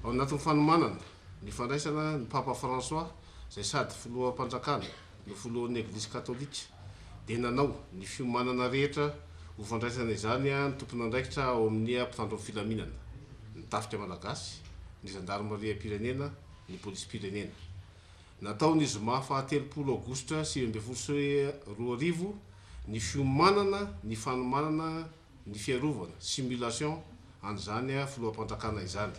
ao anatin'ny fanomanana ny fandraisana ny papa François zay sady filoham-panjakana no filohan'ny Eglise katolika dia nanao ny fiomanana rehetra ho fandraisana izany ny tompony andraikitra ao amin'ny mpitandro amin'ny filaminana ny tafika malagasy ny gendarmerie-pirenena ny police-pirenena nataony zoma faha-telopolo aogositra 2022 ny fiomanana ny fanomanana ny fiarovana simulation an'izany filoham-panjakana izany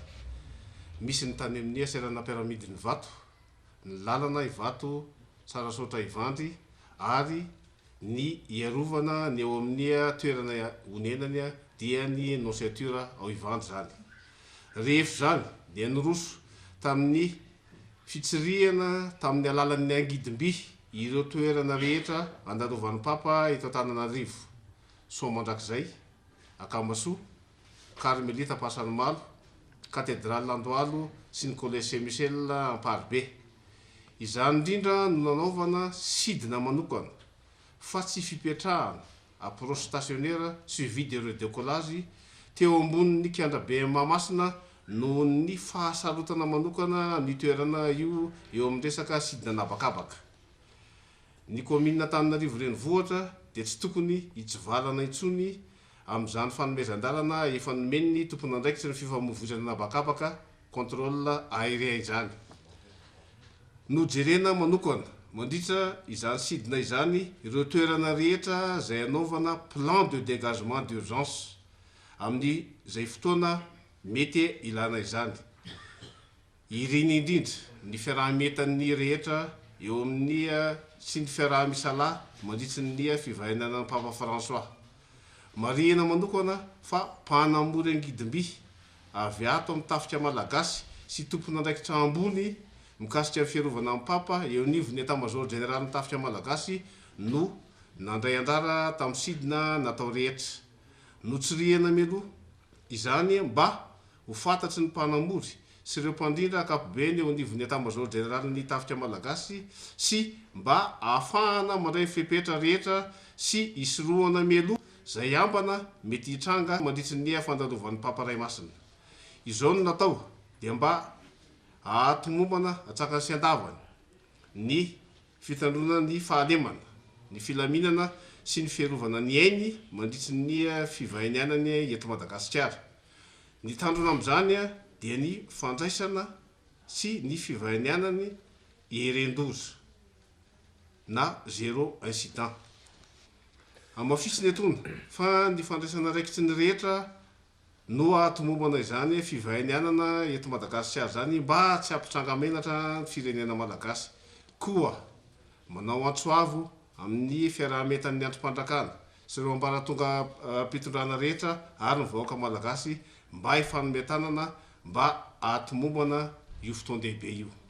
misy ny tany amin'ny serana pyramide ny vato ny lalana ivato tsara sotra ivandry ary ny iarovana ny eo amin'ny toerana honenany dia ny nonciature ao ivandry zany rehefa zany dia nyroso tamin'ny fitsirihana tamin'ny alalan'ny angidimby ireo toerana rehetra andarovan'ny papa eto Antananarivo Soamandrakizay Akamasoa Carmelita Pasanimalo cathédrale Andohalo sy ny collège Saint-Michel Amparibe izany indrindra no nanaovana sidina manokana fa tsy fipetrahana approche stationnaire suivi de redécollage teo ambonin'ny kiandrabe Mahamasina noho ny fahasarotana manokana ny toerana io eo amin'ny resaka sidina nabakabaka ny commune Antananarivo renivohitra dia tsy tokony hitsivalana intsony amin'izany fanomezan-dalana efa nomen'ny tompony andraikitra ny fifamoivoizana nabakabaka contrôle aérien izany nojerena manokana mandritra izany sidina izany ireo toerana rehetra zay anaovana plan de dégagement d'urgence amin'ny zay fotoana mety ilana izany iriny indrindra ny fiarahamientan'ny rehetra eo amin'ny sy ny fiarahamisala mandritra ny fivainana ny papa François marihana manokana fa mpanamora angidimby avy ato amin'ny tafika malagasy sy tompony andraikitra ambony mikasika ny fiarovana amin'ny papa eo nivony état-major général ny tafika malagasy no nandray anjara tamin'ny sidina natao rehetra notsirihana meloha izany mba ho fantatry ny mpanamory sy ireo mpandrindra akapobeny eo nivony état-major général ny tafika malagasy sy mba ahafahana mandray fepetra rehetra sy isorohana meloha zay ambana mety hitranga mandritry ny fandarovan'ny papa Ray Masina izao no natao dia mba ahatomombana atsakany sy andavany ny fitandrona ny fahalemana ny filaminana sy ny fiarovana ny ainy mandritry ny fivainianany eto Madagasikara ny tandrona amin'izany dia ny fandraisana sy ny fivainianany herendoza na zéro incident amafisiny etona fa ny fandraisana raikitry ny rehetra no ahatomombana izany fivainianana eto Madagasikara zany mba tsy ampitrangamena ny firenena malagasy koa manao antsoavo amin'ny fiarahamentan'ny androm-pandrakana sy ireo ambaratonga mpitondrana rehetra ary ny vahoaka malagasy mba hifanometanana mba ahatomombana io fotoan-dehibe io